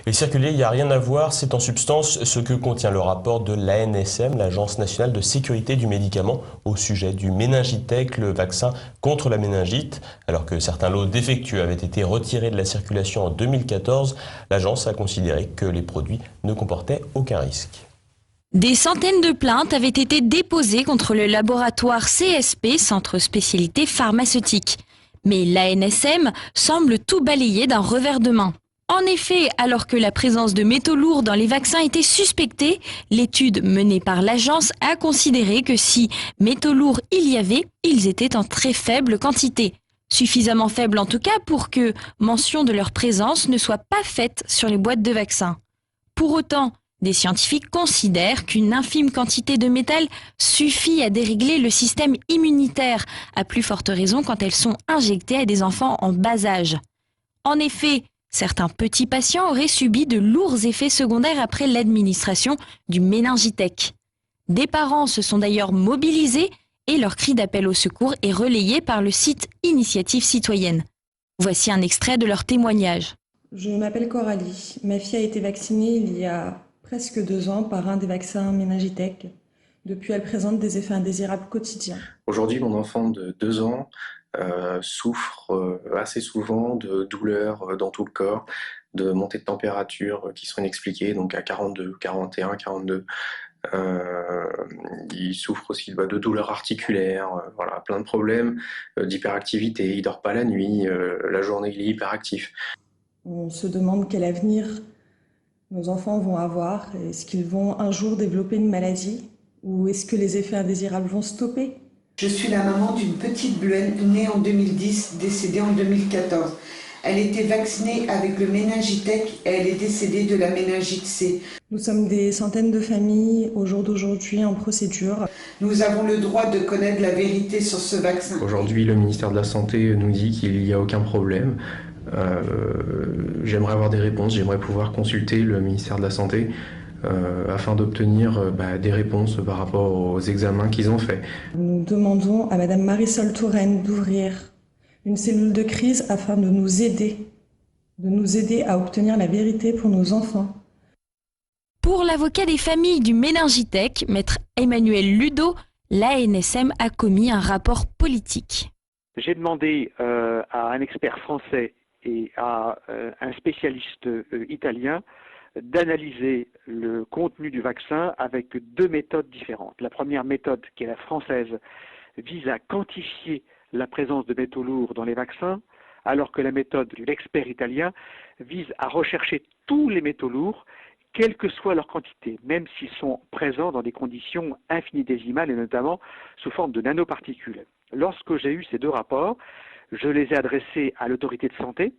Les circulés, il n'y a rien à voir, c'est en substance ce que contient le rapport de l'ANSM, l'Agence nationale de sécurité du médicament, au sujet du Méningitec, le vaccin contre la méningite. Alors que certains lots défectueux avaient été retirés de la circulation en 2014, l'agence a considéré que les produits ne comportaient aucun risque. Des centaines de plaintes avaient été déposées contre le laboratoire CSP, Centre Spécialité Pharmaceutique. Mais l'ANSM semble tout balayer d'un revers de main. En effet, alors que la présence de métaux lourds dans les vaccins était suspectée, l'étude menée par l'agence a considéré que si métaux lourds il y avait, ils étaient en très faible quantité. Suffisamment faible en tout cas pour que mention de leur présence ne soit pas faite sur les boîtes de vaccins. Pour autant, des scientifiques considèrent qu'une infime quantité de métal suffit à dérégler le système immunitaire, à plus forte raison quand elles sont injectées à des enfants en bas âge. En effet, certains petits patients auraient subi de lourds effets secondaires après l'administration du Méningitec. Des parents se sont d'ailleurs mobilisés et leur cri d'appel au secours est relayé par le site Initiative Citoyenne. Voici un extrait de leur témoignage. Je m'appelle Coralie. Ma fille a été vaccinée il y a presque 2 ans par un des vaccins Méningitec. Depuis, elle présente des effets indésirables quotidiens. Aujourd'hui, mon enfant de 2 ans souffre assez souvent de douleurs dans tout le corps, de montées de température qui sont inexpliquées, donc à 42, 41, 42. Il souffre aussi de douleurs articulaires, voilà, plein de problèmes, d'hyperactivité, il dort pas la nuit, la journée il est hyperactif. On se demande quel avenir nos enfants vont avoir. Est-ce qu'ils vont un jour développer une maladie? Ou est-ce que les effets indésirables vont stopper? Je suis la maman d'une petite Bluenne née en 2010, décédée en 2014. Elle était vaccinée avec le Méningitec et elle est décédée de la méningite C. Nous sommes des centaines de familles au jour d'aujourd'hui en procédure. Nous avons le droit de connaître la vérité sur ce vaccin. Aujourd'hui, le ministère de la Santé nous dit qu'il n'y a aucun problème. J'aimerais avoir des réponses, j'aimerais pouvoir consulter le ministère de la Santé afin d'obtenir des réponses par rapport aux examens qu'ils ont faits. Nous demandons à Madame Marisol Touraine d'ouvrir une cellule de crise afin de nous aider à obtenir la vérité pour nos enfants. Pour l'avocat des familles du Méningitec, maître Emmanuel Ludo, l'ANSM a commis un rapport politique. J'ai demandé à un expert français et à un spécialiste italien d'analyser le contenu du vaccin avec 2 méthodes différentes. La première méthode, qui est la française, vise à quantifier la présence de métaux lourds dans les vaccins, alors que la méthode de l'expert italien vise à rechercher tous les métaux lourds, quelle que soit leur quantité, même s'ils sont présents dans des conditions infinitésimales et notamment sous forme de nanoparticules. Lorsque j'ai eu ces 2 rapports, je les ai adressés à l'autorité de santé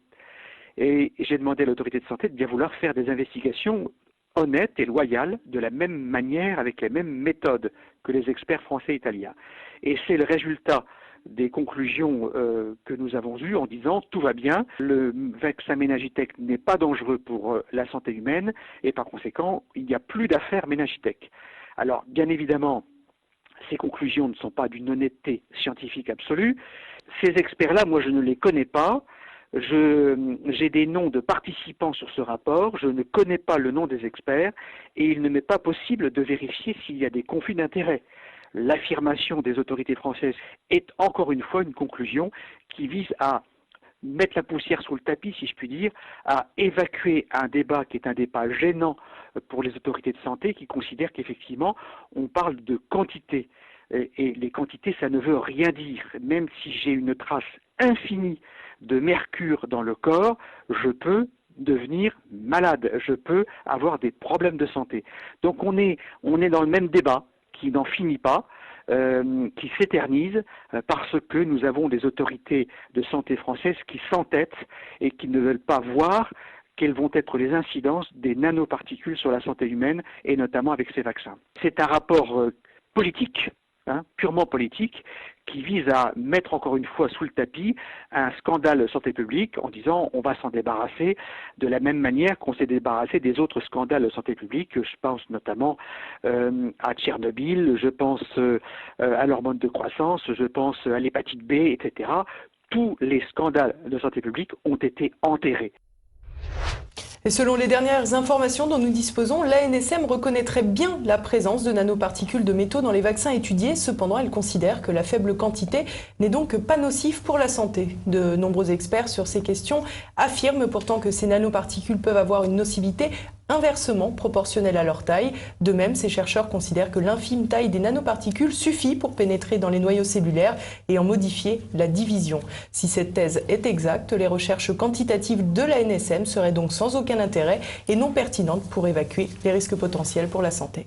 et j'ai demandé à l'autorité de santé de bien vouloir faire des investigations honnêtes et loyales de la même manière, avec les mêmes méthodes que les experts français et italiens. Et c'est le résultat des conclusions que nous avons eues en disant tout va bien, le vaccin Méningitec n'est pas dangereux pour la santé humaine et par conséquent il n'y a plus d'affaires Méningitec. Alors bien évidemment, ces conclusions ne sont pas d'une honnêteté scientifique absolue. Ces experts-là, moi je ne les connais pas. J'ai des noms de participants sur ce rapport, je ne connais pas le nom des experts et il ne m'est pas possible de vérifier s'il y a des conflits d'intérêts. L'affirmation des autorités françaises est encore une fois une conclusion qui vise à mettre la poussière sous le tapis, si je puis dire, à évacuer un débat qui est un débat gênant pour les autorités de santé qui considèrent qu'effectivement on parle de quantité. Et les quantités, ça ne veut rien dire. Même si j'ai une trace infinie de mercure dans le corps, je peux devenir malade, je peux avoir des problèmes de santé. Donc on est dans le même débat qui n'en finit pas, qui s'éternise parce que nous avons des autorités de santé françaises qui s'entêtent et qui ne veulent pas voir quelles vont être les incidences des nanoparticules sur la santé humaine et notamment avec ces vaccins. C'est un rapport politique, purement politique, qui vise à mettre encore une fois sous le tapis un scandale de santé publique en disant on va s'en débarrasser de la même manière qu'on s'est débarrassé des autres scandales de santé publique. Je pense notamment à Tchernobyl, je pense à l'hormone de croissance, je pense à l'hépatite B, etc. Tous les scandales de santé publique ont été enterrés. Et selon les dernières informations dont nous disposons, l'ANSM reconnaîtrait bien la présence de nanoparticules de métaux dans les vaccins étudiés. Cependant, elle considère que la faible quantité n'est donc pas nocive pour la santé. De nombreux experts sur ces questions affirment pourtant que ces nanoparticules peuvent avoir une nocivité inversement proportionnelle à leur taille. De même, ces chercheurs considèrent que l'infime taille des nanoparticules suffit pour pénétrer dans les noyaux cellulaires et en modifier la division. Si cette thèse est exacte, les recherches quantitatives de l'ANSM seraient donc sans aucun intérêt et non pertinentes pour évacuer les risques potentiels pour la santé.